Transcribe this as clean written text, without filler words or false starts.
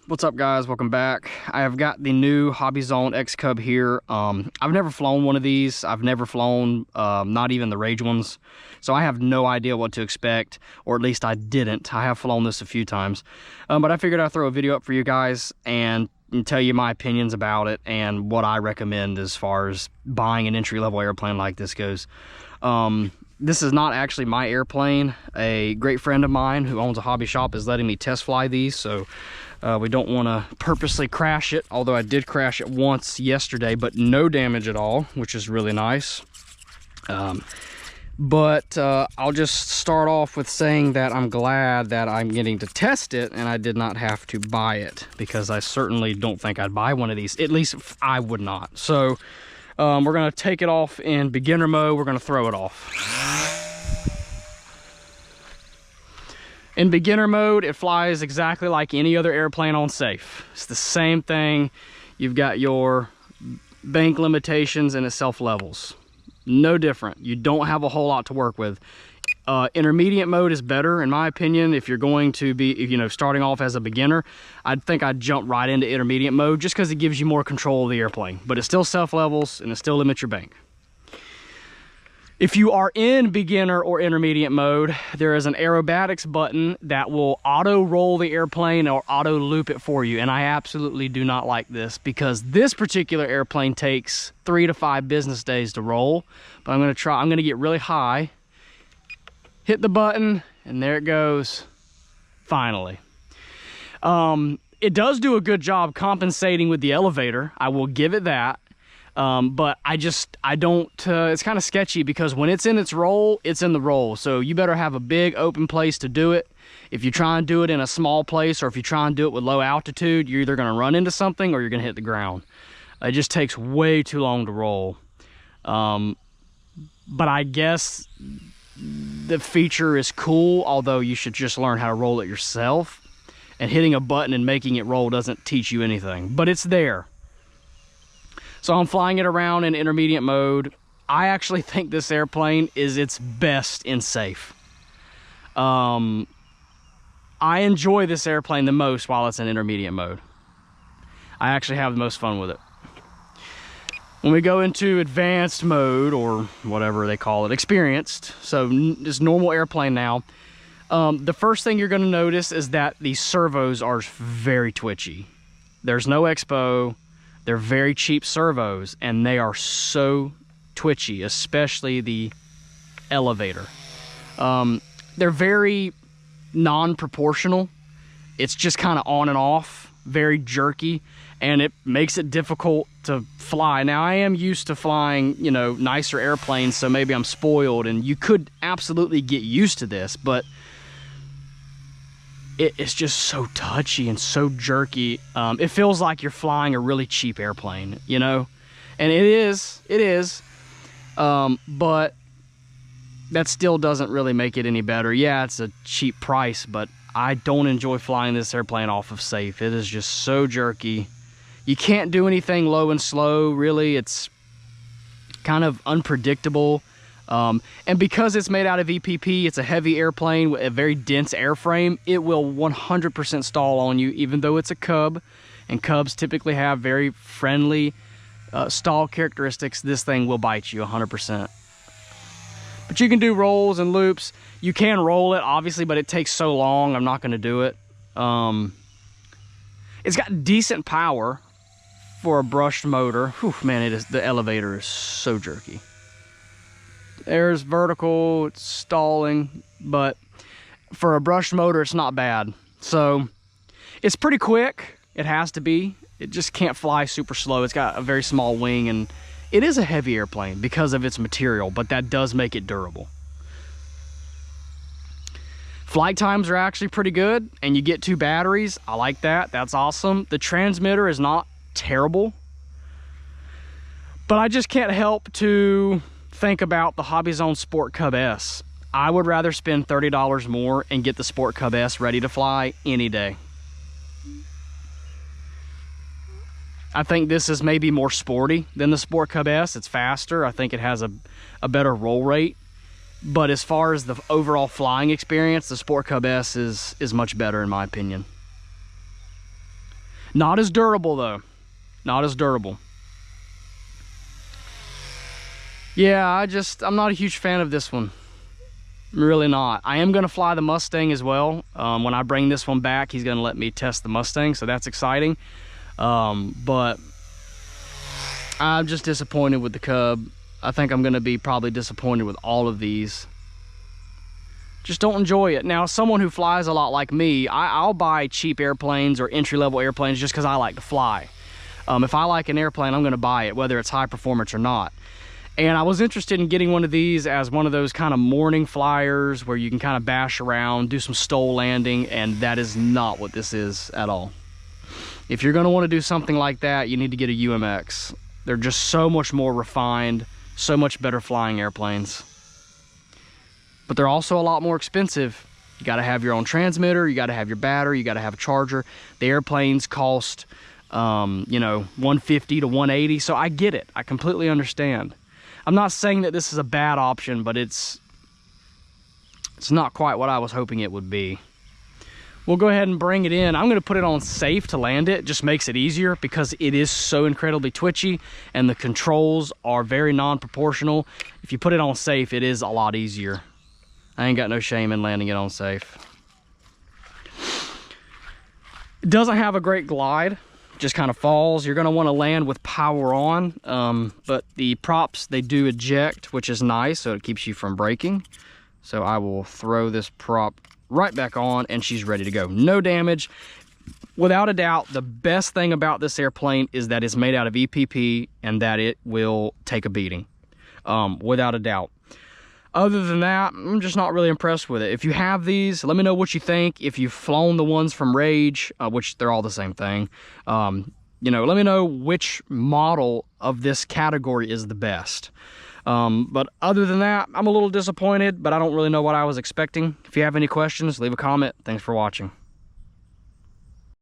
What's up, guys? Welcome back. I have got the new HobbyZone XCUB here. I've never flown one of these. I've never flown not even the Rage ones, so I have no idea what to expect, or at least I didn't. I have flown this a few times, but I figured I'd throw a video up for you guys and tell you my opinions about it and what I recommend as far as buying an entry-level airplane like this goes. This is not actually my airplane. A great friend of mine who owns a hobby shop is letting me test fly these, so we don't want to purposely crash it, although I did crash it once yesterday, but no damage at all, which is really nice. But I'll just start off with saying that I'm glad that I'm getting to test it and I did not have to buy it, because I certainly don't think I'd buy one of these. At least I would not. So we're going to take it off in beginner mode. We're going to throw it off. In beginner mode, it flies exactly like any other airplane on safe. It's the same thing. You've got your bank limitations and it self-levels. No different. You don't have a whole lot to work with. Intermediate mode is better, in my opinion. If you're going to be, starting off as a beginner, I'd think I'd jump right into intermediate mode just because it gives you more control of the airplane. But it still self-levels and it still limits your bank. If you are in beginner or intermediate mode, there is an aerobatics button that will auto roll the airplane or auto loop it for you. And I absolutely do not like this, because this particular airplane takes 3 to 5 business days to roll. But I'm going to get really high, hit the button, and there it goes. Finally. It does do a good job compensating with the elevator. I will give it that. But I don't, it's kind of sketchy, because when it's in its roll, it's in the roll. So you better have a big open place to do it. If you try and do it in a small place, or if you try and do it with low altitude, you're either going to run into something or you're going to hit the ground. It just takes way too long to roll. But I guess the feature is cool, although you should just learn how to roll it yourself. And hitting a button and making it roll doesn't teach you anything, but it's there. So I'm flying it around in intermediate mode. I actually think this airplane is its best in safe. I enjoy this airplane the most while it's in intermediate mode. I actually have the most fun with it. When we go into advanced mode, or whatever they call it, experienced, so just normal airplane now, the first thing you're going to notice is that the servos are very twitchy. There's no expo. They're very cheap servos, and they are so twitchy, especially the elevator. They're very non-proportional. It's just kind of on and off, very jerky, and it makes it difficult to fly. Now, I am used to flying, nicer airplanes, so maybe I'm spoiled, and you could absolutely get used to this, but it's just so touchy and so jerky. It feels like you're flying a really cheap airplane, and it is, but that still doesn't really make it any better. Yeah, it's a cheap price, but I don't enjoy flying this airplane off of safe. It is just so jerky. You can't do anything low and slow, really. It's kind of unpredictable. And because it's made out of EPP, it's a heavy airplane with a very dense airframe. It will 100% stall on you, even though it's a Cub. And Cubs typically have very friendly stall characteristics. This thing will bite you 100%. But you can do rolls and loops. You can roll it, obviously, but it takes so long. I'm not going to do it. It's got decent power for a brushed motor. Whew, man, the elevator is so jerky. There's vertical, it's stalling, but for a brushed motor, it's not bad. So it's pretty quick. It has to be. It just can't fly super slow. It's got a very small wing, and it is a heavy airplane because of its material, but that does make it durable. Flight times are actually pretty good, and you get 2 batteries. I like that. That's awesome. The transmitter is not terrible, but I just can't help to think about the HobbyZone Sport Cub S. I would rather spend $30 more and get the Sport Cub S ready to fly any day. I think this is maybe more sporty than the Sport Cub S. It's faster. I think it has a better roll rate. But as far as the overall flying experience, the Sport Cub S is much better in my opinion. Not as durable though. Not as durable. Yeah, I'm not a huge fan of this one. I'm really not. I am going to fly the Mustang as well. When I bring this one back, he's going to let me test the Mustang, so that's exciting. But I'm just disappointed with the Cub. I think I'm going to be probably disappointed with all of these. Just don't enjoy it. Now, someone who flies a lot like me, I'll buy cheap airplanes or entry-level airplanes just because I like to fly. If I like an airplane, I'm going to buy it, whether it's high performance or not. And I was interested in getting one of these as one of those kind of morning flyers where you can kind of bash around, do some stole landing, and that is not what this is at all. If you're going to want to do something like that, you need to get a UMX. They're just so much more refined, so much better flying airplanes. But they're also a lot more expensive. You got to have your own transmitter, you got to have your battery, you got to have a charger. The airplanes cost, you know, $150 to $180, so I get it. I completely understand. I'm not saying that this is a bad option, but it's not quite what I was hoping it would be. We'll go ahead and bring it in. I'm going to put it on safe to land it. Just makes it easier because it is so incredibly twitchy and the controls are very non-proportional. If you put it on safe, it is a lot easier. I ain't got no shame in landing it on safe. It doesn't have a great glide. Just kind of falls. You're going to want to land with power on, but the props, they do eject, which is nice, so it keeps you from breaking. So I will throw this prop right back on and she's ready to go. No damage. Without a doubt, the best thing about this airplane is that it's made out of EPP and that it will take a beating, without a doubt. Other than that, I'm just not really impressed with it. If you have these, let me know what you think. If you've flown the ones from Rage, which they're all the same thing, you know, let me know which model of this category is the best. But other than that, I'm a little disappointed, but I don't really know what I was expecting. If you have any questions, leave a comment. Thanks for watching.